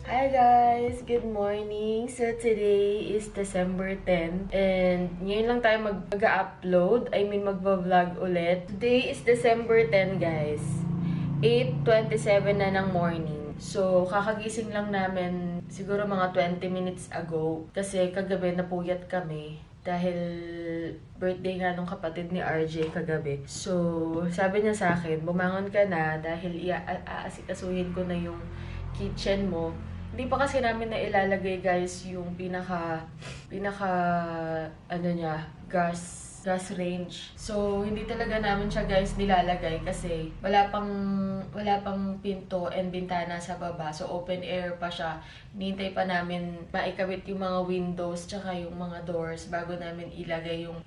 Hi guys! Good morning! So today is December 10 and ngayon lang tayo mag-upload. Magva-vlog ulit. Today is December 10 guys. 8:27 na ng morning. So kakagising lang namin siguro mga 20 minutes ago kasi kagabi napuyat kami. Dahil birthday nga nung kapatid ni RJ kagabi. So, sabi niya sa akin, bumangon ka na dahil aasikasuhin ko na yung kitchen mo. Hindi pa kasi namin na ilalagay guys yung pinaka gas range. So hindi talaga namin siya guys nilalagay kasi wala pang pinto and bintana sa baba. So open air pa siya. Hinihintay pa namin maikabit yung mga windows tsaka yung mga doors bago namin ilagay yung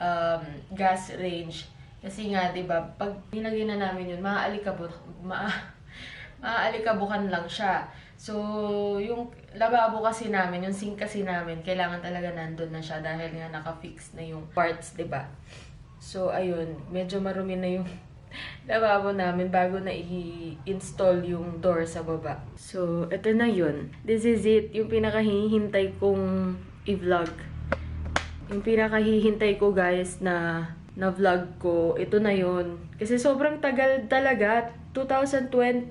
gas range. Kasi nga 'di ba, pag nilagay na namin yun, maaalikabukan lang siya. So, yung lababo kasi namin, yung sink kasi namin, kailangan talaga nandun na siya dahil nga naka-fix na yung parts, 'di ba? So, ayun, medyo marumi na yung lababo namin bago na i-install yung door sa baba. So, ito na yun. This is it, yung pinakahihintay kong i-vlog. Yung pinakahihintay ko guys na vlog ko, ito na yun. Kasi sobrang tagal talaga. 2020,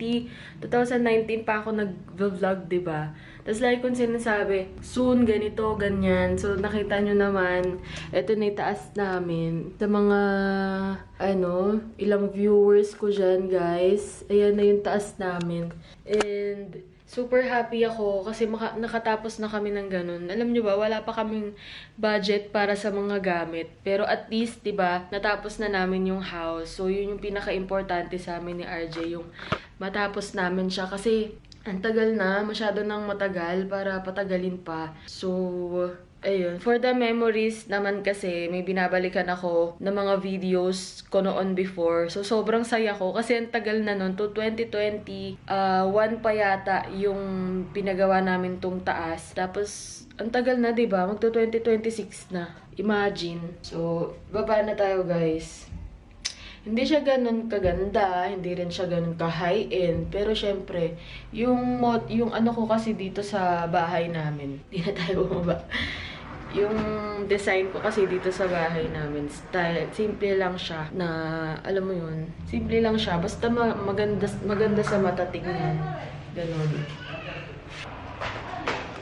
2019 pa ako nag-vlog, diba? Tapos like kung sinasabi, soon, ganito, ganyan. So, nakita nyo naman, ito na yung taas namin. Sa mga, ilang viewers ko dyan, guys. Ayan na yung taas namin. And super happy ako kasi nakatapos na kami ng ganun. Alam nyo ba, wala pa kaming budget para sa mga gamit. Pero at least, 'di ba, natapos na namin yung house. So, yun yung pinaka-importante sa amin ni RJ, yung matapos namin siya. Kasi, ang tagal na, masyado nang matagal para patagalin pa. So, ayun. For the memories naman kasi, may binabalikan ako ng mga videos ko noon before. So, sobrang saya ko. Kasi ang tagal na nun. To 2020, 1 pa yata yung pinagawa namin tong taas. Tapos, ang tagal na, diba? Magto 2026 na. Imagine. So, baba na tayo, guys. Hindi siya ganun kaganda, hindi rin siya ganun ka-high-end. Pero syempre, yung ano ko kasi dito sa bahay namin, hindi na tayo bumaba. Yung design ko kasi dito sa bahay namin, style, simple lang siya na, alam mo yun, simple lang siya. Basta maganda sa mata tingnan. Ganun.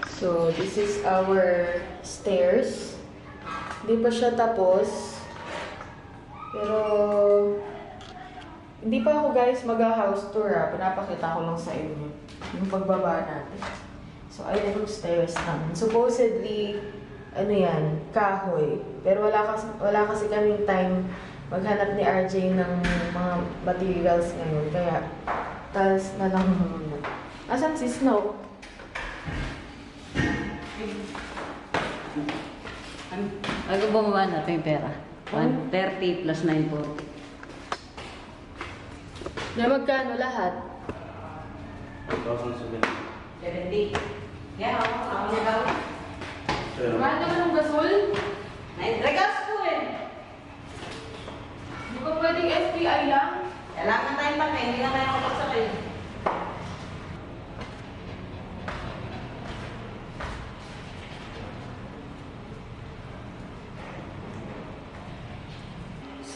So, this is our stairs. Hindi pa siya tapos. Pero, hindi pa ako guys mag-house tour Pinapakita ko lang sa inyo yung pagbaba natin. So, ayun yung stairs namin. Supposedly, kahoy. Pero wala kasi kaming time maghanap ni RJ ng mga materials ngayon. Kaya, tiles na lang muna. Asan si Snow? Ano bumaba natin yung pera? 130 plus 940. Na magkano lahat? 70. Yeah, ako na daw. Mahal naman ng gasol? Regas po eh. Hindi ba pwedeng SPI lang? Kailangan tayong pakay, hindi na tayo kapagsakay.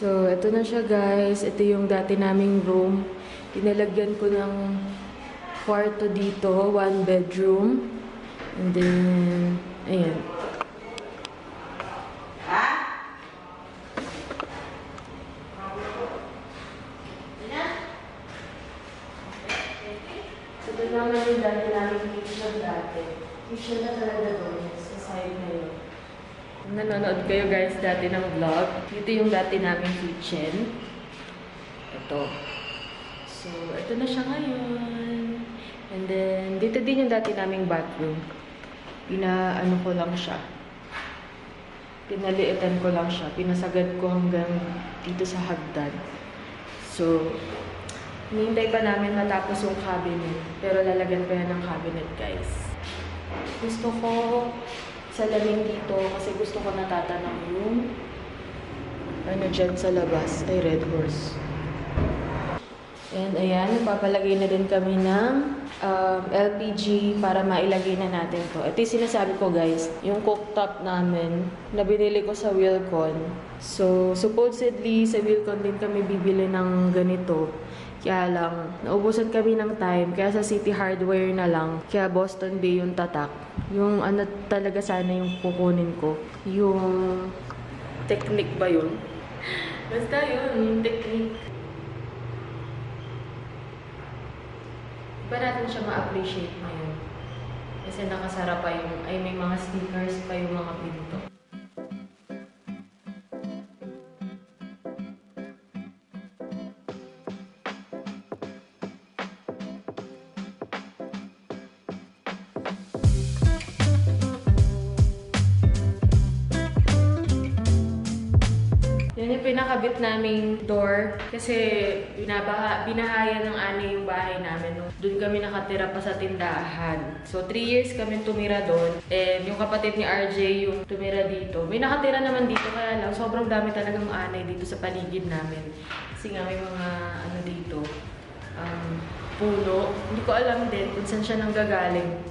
So, ito na siya guys. Ito yung dati naming room. Pinalagyan ko ng kwarto dito. 1 bedroom. And then, ayan. Ha? Ito naman yung dati naming kitchen dati. Kitchen na talaga doon. Sa side na yun. Kung nanonood kayo guys dati ng vlog, dito yung dati naming kitchen. Ito. So, ito na siya ngayon. And then, dito din yung dati naming bathroom. Pinaano ko lang siya. Pinaliitan ko lang siya. Pinasagad ko hanggang dito sa hagdan. So, hinihintay pa namin matapos yung cabinet. Pero lalagyan pa yan ng cabinet, guys. Gusto ko salamin dito kasi gusto ko natatanaw yung dyan sa labas ay Red Horse. And ayan, papalagay na din kami ng LPG para mailagay na natin to. Ito yung sinasabi ko guys, yung cooktop namin na binili ko sa Wilcon. So, supposedly sa Wilcon din kami bibili ng ganito. Kaya lang, naubusan kami ng time. Kaya sa City Hardware na lang. Kaya Boston Bay yung tatak. Yung ano talaga sana yung kukunin ko. Yung technique ba yun? Basta yun, yung technique. Iba natin siya ma-appreciate ngayon. Kasi nakasara pa yung, ay may mga stickers pa yung mga pinto. Yan yung pinakabit naming door kasi binahaya ng ani yung bahay namin. Doon kami nakatira pa sa tindahan. So, 3 years kami tumira doon. And yung kapatid ni RJ yung tumira dito. May nakatira naman dito kaya lang sobrang dami talagang anay dito sa paligid namin. Kasi nga may mga ano dito, puno. Hindi ko alam din kung saan siya nanggagaling.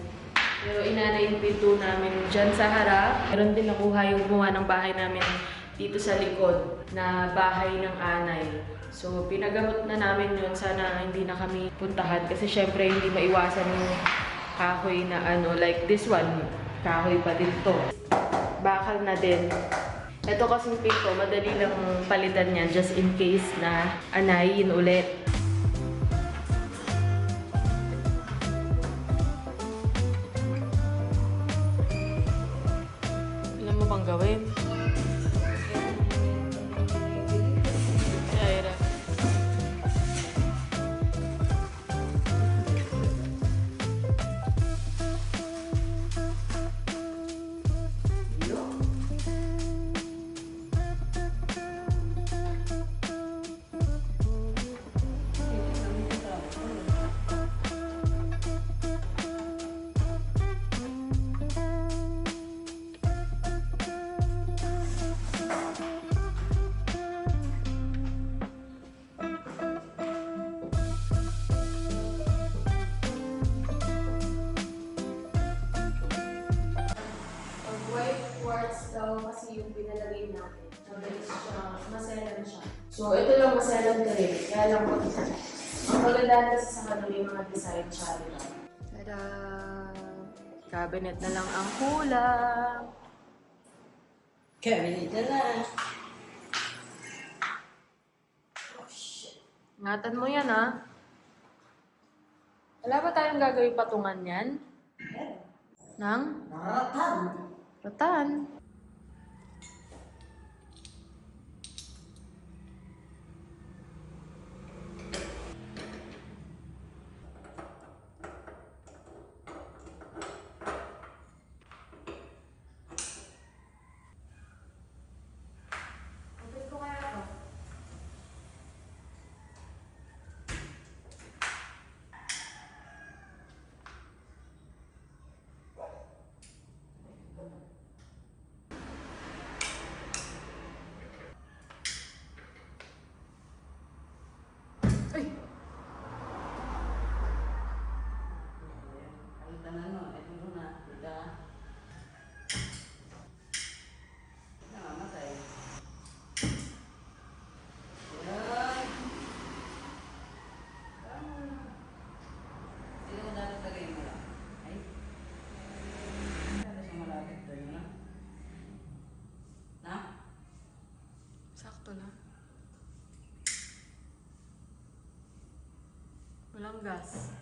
Pero inanay yung pinto namin dyan sa harap. Meron din nakuha yung gumawa ng bahay namin dito sa likod na bahay ng anay. So, pinagamot na namin yun. Sana hindi na kami puntahan kasi syempre hindi maiwasan yung kahoy na ano, like this one. Kahoy pa din to. Bakal na din. Ito kasing pinto, madali lang palitan yan just in case na anayin ulit. Alam mo bang gawin? Daw kasi yung pinalagay natin. Mabilis siya, maselan siya. So, ito lang maselan ka rin. Kaya lang po, ang magandaan kasi sa kanila yung mga design siya, diba? Tada! Cabinet na lang ang kulang. Cabinet na lang. Oh, shit. Ingatan mo yan, ha? Wala ba tayong gagawin patungan yan? Nang? Ratan. Ratan. Ay! Alitan na no, ito muna. Dita. Namamatay. Yan. Sino mo dapat lagay mo lang? Ay. Kaya siya malapit doon na. Na? Sakto lang. Walang gas.